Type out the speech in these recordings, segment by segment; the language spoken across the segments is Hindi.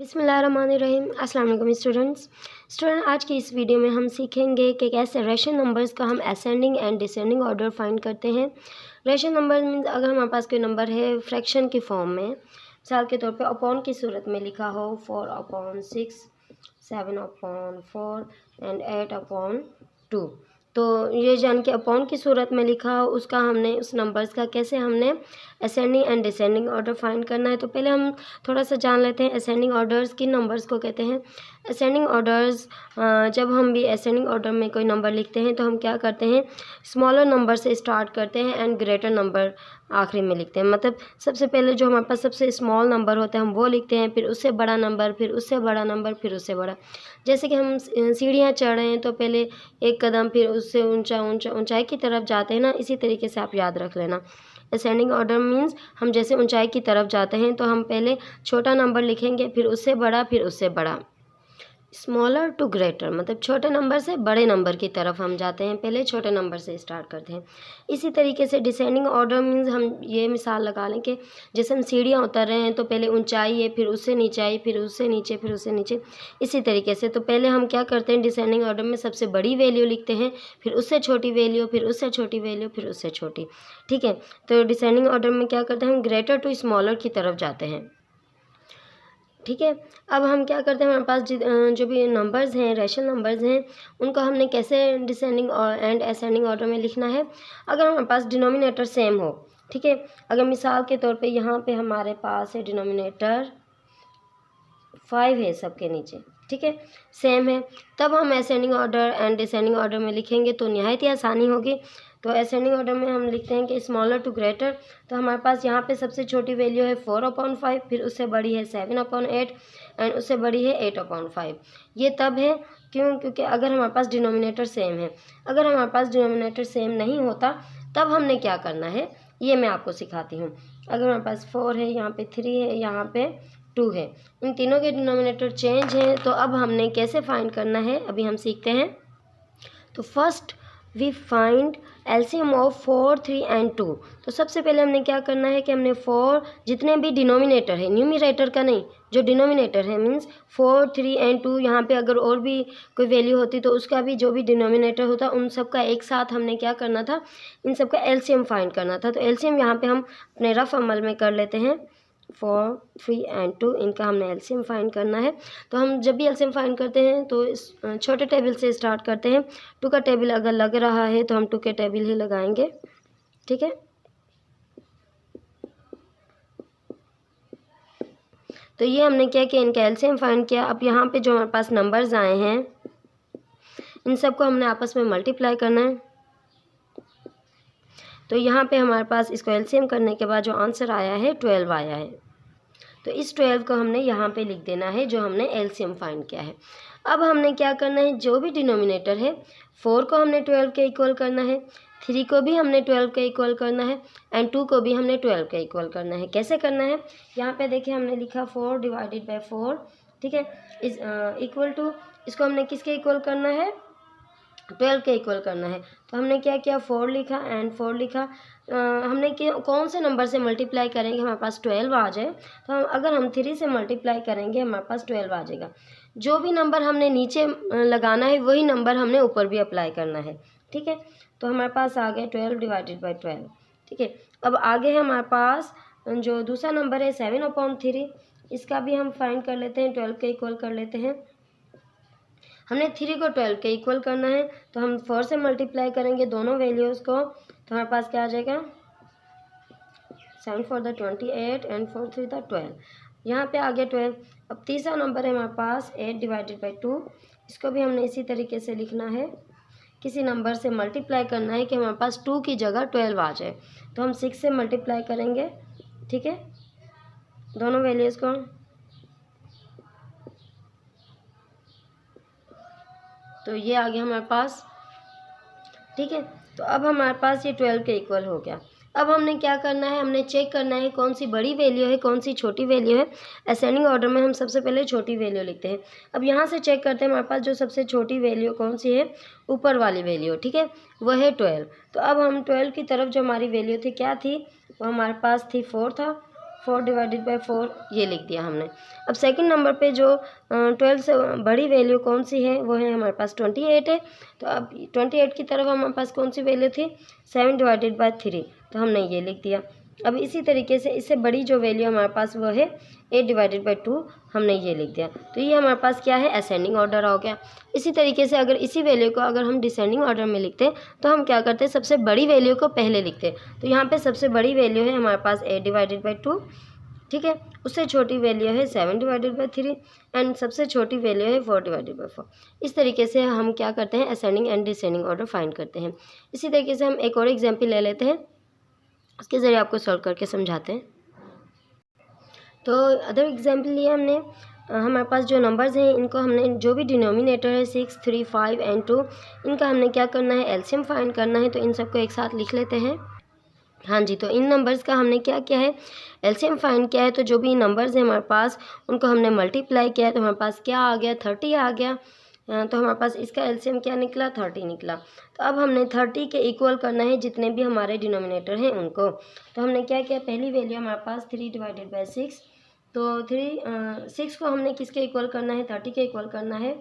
बिस्मिल्लाहिर्रहमानिर्रहीम। अस्सलाम वालेकुम स्टूडेंट, आज की इस वीडियो में हम सीखेंगे कि कैसे रेशनल नंबर्स का हम ascending and descending order find करते हैं। रेशनल नंबर मीन्स अगर हमारे पास कोई नंबर है फ्रैक्शन की फॉर्म में, मिसाल के तौर पे अपॉन की सूरत में लिखा हो 4/6, 7/4 एंड 8/2, तो ये जान के अपॉन की सूरत में लिखा हो उसका हमने उस नंबर्स का कैसे हमने ascending and descending order find करना है। तो पहले हम थोड़ा सा जान लेते हैं असेंडिंग ऑर्डर्स किन नंबर्स को कहते हैं। असेंडिंग ऑर्डर्स, जब हम भी असेंडिंग ऑर्डर में कोई नंबर लिखते हैं तो हम क्या करते हैं, स्मॉलर नंबर से स्टार्ट करते हैं एंड ग्रेटर नंबर आखिरी में लिखते हैं। मतलब सबसे पहले जो हमारे पास सबसे स्मॉल नंबर होता है हम वो लिखते हैं, फिर उससे बड़ा नंबर, फिर उससे बड़ा नंबर, फिर उससे बड़ा। जैसे कि हम सीढ़ियाँ चढ़ रहे हैं तो पहले एक कदम, फिर उससे ऊंचाई की तरफ जाते हैं ना, इसी तरीके से आप याद रख लेना। असेंडिंग ऑर्डर मीन्स हम जैसे ऊंचाई की तरफ जाते हैं तो हम पहले छोटा नंबर लिखेंगे, फिर उससे बड़ा, फिर उससे बड़ा। स्मॉलर टू ग्रेटर मतलब छोटे नंबर से बड़े नंबर की तरफ हम जाते हैं, पहले छोटे नंबर से स्टार्ट करते हैं। इसी तरीके से डिसेंडिंग ऑर्डर मीन्स हम ये मिसाल लगा लें कि जैसे हम सीढ़ियाँ उतर रहे हैं तो पहले ऊंचाई है, फिर उससे नीचाई, फिर उससे नीचे, फिर उससे नीचे, इसी तरीके से। तो पहले हम क्या करते हैं, डिसेंडिंग ऑर्डर में सबसे बड़ी वैल्यू लिखते हैं, फिर उससे छोटी वैल्यू, फिर उससे छोटी वैल्यू, फिर उससे छोटी। ठीक है, तो डिसेंडिंग ऑर्डर में क्या करते हैं, हम ग्रेटर टू स्मॉलर की तरफ जाते हैं। ठीक है, अब हम क्या करते हैं, हमारे पास जो भी नंबर्स हैं, रेशनल नंबर्स हैं, उनको हमने कैसे डिसेंडिंग एंड असेंडिंग ऑर्डर में लिखना है। अगर हमारे पास डिनोमिनेटर सेम हो, ठीक है, अगर मिसाल के तौर पे यहाँ पे हमारे पास है डिनोमिनेटर 5 है सबके नीचे, ठीक है, सेम है, तब हम ascending order and descending order में लिखेंगे तो निहायत ही आसानी होगी। तो असेंडिंग ऑर्डर में हम लिखते हैं कि स्मॉलर टू ग्रेटर, तो हमारे पास यहाँ पे सबसे छोटी वैल्यू है 4/5, फिर उससे बड़ी है 7/8 एंड उससे बड़ी है 8/5। ये तब है क्योंकि अगर हमारे पास डिनोमिनेटर सेम है। अगर हमारे पास डिनोमिनेटर सेम नहीं होता तब हमने क्या करना है ये मैं आपको सिखाती हूँ। अगर हमारे पास 4 है, यहाँ पे 3 है, यहाँ पे 2 है, इन तीनों के डिनोमिनेटर चेंज हैं, तो अब हमने कैसे फाइंड करना है अभी हम सीखते हैं। तो first we find LCM of 4, 3 and 2। तो सबसे पहले हमने क्या करना है कि हमने 4 जितने भी डिनोमिनेटर है, न्यूमरेटर का नहीं, जो डिनोमिनेटर है मीन्स 4, 3 एंड 2, यहाँ पे अगर और भी कोई वैल्यू होती तो उसका भी जो भी डिनोमिनेटर होता उन सब का एक साथ हमने क्या करना था, इन सब का एलसीएम फाइंड करना था। तो एलसीएम यहाँ पे हम अपने रफ अमल में कर लेते हैं। 4, 3 एंड 2 इनका हमने एलसीएम फाइंड करना है। तो हम जब भी एलसीएम फाइंड करते हैं तो इस छोटे टेबल से स्टार्ट करते हैं। 2 का टेबल अगर लग रहा है तो हम 2 के टेबल ही लगाएंगे, ठीक है। तो ये हमने क्या किया, इनका एलसीएम फाइंड किया। अब यहाँ पे जो हमारे पास नंबर्स आए हैं इन सबको हमने आपस में मल्टीप्लाई करना है। तो यहाँ पे हमारे पास इसको एलसीएम करने के बाद जो आंसर आया है 12 आया है। तो इस 12 को हमने यहाँ पे लिख देना है जो हमने एलसीएम फाइंड किया है। अब हमने क्या करना है, जो भी डिनोमिनेटर है 4 को हमने 12 के इक्वल करना है, 3 को भी हमने 12 के इक्वल करना है एंड 2 को भी हमने 12 के इक्वल करना है। कैसे करना है, यहाँ पे देखिए हमने लिखा 4 डिवाइडेड बाई 4, ठीक है, इस इक्वल टू, इसको हमने किसके इक्वल करना है, 12 के इक्वल करना है। तो हमने क्या किया, 4 लिखा एंड 4 लिखा। हमने कौन से नंबर से मल्टीप्लाई करेंगे हमारे पास 12 आ जाए, तो अगर हम 3 से मल्टीप्लाई करेंगे हमारे पास 12 आ जाएगा। जो भी नंबर हमने नीचे लगाना है वही नंबर हमने ऊपर भी अप्लाई करना है, ठीक है। तो हमारे पास आ गया 12 डिवाइडेड बाई 12, ठीक है। अब आगे है हमारे पास जो दूसरा नंबर है 7/3, इसका भी हम फाइंड कर लेते हैं, 12 के इक्वल कर लेते हैं। हमने 3 को 12 के इक्वल करना है तो हम 4 से मल्टीप्लाई करेंगे दोनों वैल्यूज़ को, तो हमारे पास क्या आ जाएगा, 7 4 28 एंड 4 3 12, यहाँ पे आ गया 12। अब तीसरा नंबर है हमारे पास 8 डिवाइडेड बाई 2, इसको भी हमने इसी तरीके से लिखना है, किसी नंबर से मल्टीप्लाई करना है कि हमारे पास 2 की जगह 12 आ जाए। तो हम 6 से मल्टीप्लाई करेंगे, ठीक है, दोनों वैल्यूज़ को। तो ये आ गया हमारे पास, ठीक है। तो अब हमारे पास ये 12 के इक्वल हो गया। अब हमने क्या करना है, हमने चेक करना है कौन सी बड़ी वैल्यू है, कौन सी छोटी वैल्यू है। असेंडिंग ऑर्डर में हम सबसे पहले छोटी वैल्यू लिखते हैं। अब यहाँ से चेक करते हैं हमारे पास जो सबसे छोटी वैल्यू कौन सी है, ऊपर वाली वैल्यू, ठीक है, वह है 12। तो अब हम 12 की तरफ जो हमारी वैल्यू थी क्या थी, वो हमारे पास थी 4 था, 4 डिवाइडेड बाई 4 ये लिख दिया हमने। अब सेकंड नंबर पे जो 12 से बड़ी वैल्यू कौन सी है, वो है हमारे पास 28 है। तो अब 28 की तरफ हमारे पास कौन सी वैल्यू थी, 7 डिवाइडेड बाई 3, तो हमने ये लिख दिया। अब इसी तरीके से इससे बड़ी जो वैल्यू हमारे पास वो है 8 डिवाइडेड बाई 2, हमने ये लिख दिया। तो ये हमारे पास क्या है, असेंडिंग ऑर्डर हो गया। इसी तरीके से अगर इसी वैल्यू को अगर हम डिसेंडिंग ऑर्डर में लिखते हैं तो हम क्या करते हैं, सबसे बड़ी वैल्यू को पहले लिखते हैं। तो यहाँ पे सबसे बड़ी वैल्यू है हमारे पास 8 डिवाइडेड बाई 2, ठीक है। उससे छोटी वैल्यू है 7 डिवाइडेड बाई 3 एंड सबसे छोटी वैल्यू है 4 डिवाइडेड बाई 4। इस तरीके से हम क्या करते हैं, ascending and descending order find करते हैं। इसी तरीके से हम एक और एग्जाम्पल ले लेते हैं, उसके ज़रिए आपको सॉल्व करके समझाते हैं। तो अदर एग्जाम्पल लिया हमने, हमारे पास जो नंबर्स हैं इनको हमने जो भी डिनोमिनेटर है 6, 3, 5 एंड 2, इनका हमने क्या करना है, एलसीएम फाइंड करना है। तो इन सबको एक साथ लिख लेते हैं। हाँ जी, तो इन नंबर्स का हमने क्या किया है, एलसीएम फाइंड किया है। तो जो भी नंबर्स हैं हमारे पास उनको हमने मल्टीप्लाई किया है, तो हमारे पास क्या आ गया, 30 आ गया। तो हमारे पास इसका एलसीएम क्या निकला, 30 निकला। तो अब हमने 30 के इक्वल करना है जितने भी हमारे डिनोमिनेटर हैं उनको। तो हमने क्या किया, पहली वैल्यू हमारे पास 3 डिवाइडेड बाई 6, तो 6 को हमने किसके इक्वल करना है, 30 के इक्वल करना है।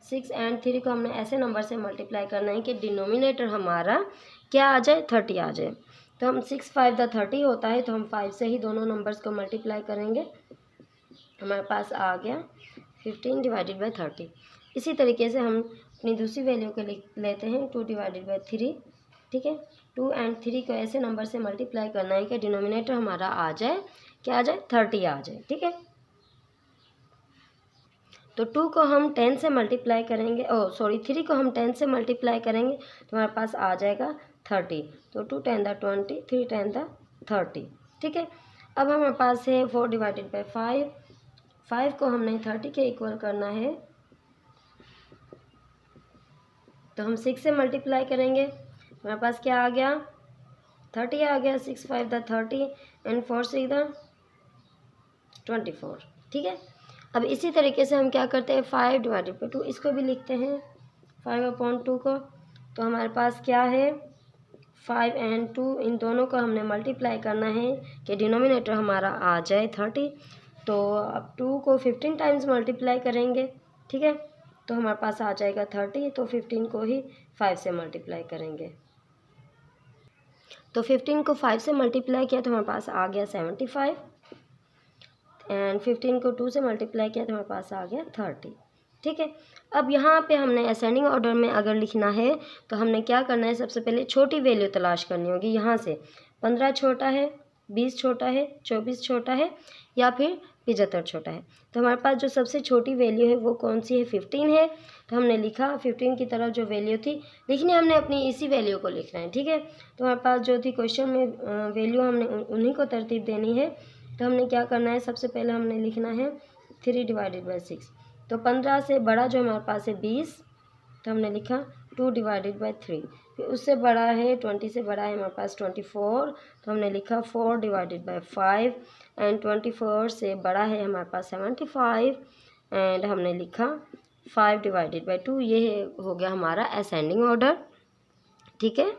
6 एंड 3 को हमने ऐसे नंबर से मल्टीप्लाई करना है कि डिनोमिनेटर हमारा क्या आ जाए, 30 आ जाए। तो हम 6 5 द 30 होता है, तो हम 5 से ही दोनों नंबर्स को मल्टीप्लाई करेंगे। हमारे पास आ गया 15 डिवाइडेड बाई 30। इसी तरीके से हम अपनी दूसरी वैल्यू को लिख लेते हैं, 2 डिवाइडेड बाई 3, ठीक है। 2 एंड 3 को ऐसे नंबर से मल्टीप्लाई करना है कि डिनोमिनेटर हमारा आ जाए, क्या आ जाए, 30 आ जाए, ठीक है। तो 2 को हम 10 से मल्टीप्लाई करेंगे, 3 को हम 10 से मल्टीप्लाई करेंगे तो हमारे पास आ जाएगा 30। तो 2 10 द 20, 3 10 द 30, ठीक है। अब हमारे पास है 4 डिवाइडेड बाई 5, 5 को हमने 30 के इक्वल करना है, तो हम 6 से मल्टीप्लाई करेंगे। हमारे पास क्या आ गया, 30 आ गया। 6 5 द 30 एंड 4 6 द 24, ठीक है। अब इसी तरीके से हम क्या करते हैं, 5 डिवाइडेड बाई 2, इसको भी लिखते हैं 5/2 को। तो हमारे पास क्या है, 5 एंड 2 इन दोनों को हमने मल्टीप्लाई करना है कि डिनोमिनेटर हमारा आ जाए 30। तो अब 2 को 15 टाइम्स मल्टीप्लाई करेंगे, ठीक है। तो हमारे पास आ जाएगा 30, तो 15 को ही 5 से मल्टीप्लाई करेंगे। तो 15 को 5 से मल्टीप्लाई किया तो हमारे पास आ गया 75 एंड 15 को 2 से मल्टीप्लाई किया तो हमारे पास आ गया 30, ठीक है। अब यहाँ पे हमने असेंडिंग ऑर्डर में अगर लिखना है तो हमने क्या करना है, सबसे पहले छोटी वैल्यू तलाश करनी होगी। यहाँ से 15 छोटा है, 20 छोटा है, 24 छोटा है या फिर 75 छोटा है। तो हमारे पास जो सबसे छोटी वैल्यू है वो कौन सी है, 15 है। तो हमने लिखा 15 की तरफ जो वैल्यू थी लिखनी, हमने अपनी इसी वैल्यू को लिखना है, ठीक है। तो हमारे पास जो थी क्वेश्चन में वैल्यू हमने उन्हीं को तरतीब देनी है। तो हमने क्या करना है, सबसे पहले हमने लिखना है 3 डिवाइडेड बाई 6। तो 15 से बड़ा जो हमारे पास है 20, तो हमने लिखा 2 डिवाइडेड बाई 3। फिर उससे बड़ा है 20 से बड़ा है हमारे पास 24, तो हमने लिखा 4 डिवाइडेड बाई 5 एंड 24 से बड़ा है हमारे पास 75 एंड हमने लिखा 5 डिवाइडेड बाई 2। ये हो गया हमारा असेंडिंग ऑर्डर, ठीक है।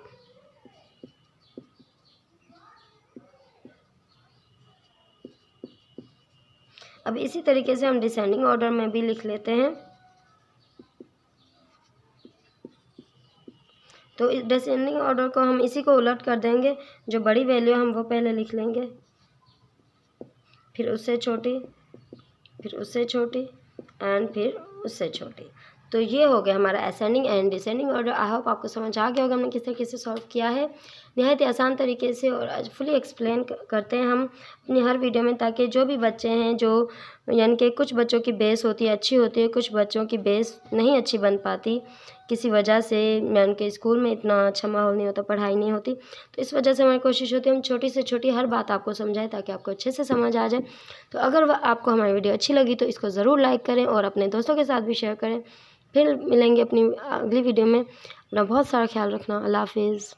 अब इसी तरीके से हम डिसेंडिंग ऑर्डर में भी लिख लेते हैं। तो इस डिसेंडिंग ऑर्डर को हम इसी को उलट कर देंगे, जो बड़ी वैल्यू हम वो पहले लिख लेंगे, फिर उससे छोटी, फिर उससे छोटी एंड फिर उससे छोटी। तो ये हो गया हमारा ascending and descending order. I hope आपको समझ आ गया होगा हमने किस तरीके से सॉल्व किया है, नहायत ही आसान तरीके से और फुली एक्सप्लेन करते हैं हम अपनी हर वीडियो में, ताकि जो भी बच्चे हैं, जो यानी कि कुछ बच्चों की बेस होती है अच्छी होती है, कुछ बच्चों की बेस नहीं अच्छी बन पाती किसी वजह से, यानी कि स्कूल में इतना अच्छा माहौल नहीं होता, पढ़ाई नहीं होती। तो इस वजह से हमारी कोशिश होती है हम छोटी से छोटी हर बात आपको समझाएं ताकि आपको अच्छे से समझ आ जाए। तो अगर आपको हमारी वीडियो अच्छी लगी तो इसको ज़रूर लाइक करें और अपने दोस्तों के साथ भी शेयर करें। फिर मिलेंगे अपनी अगली वीडियो में। अपना बहुत सारा ख्याल रखना। अल्लाह हाफिज़।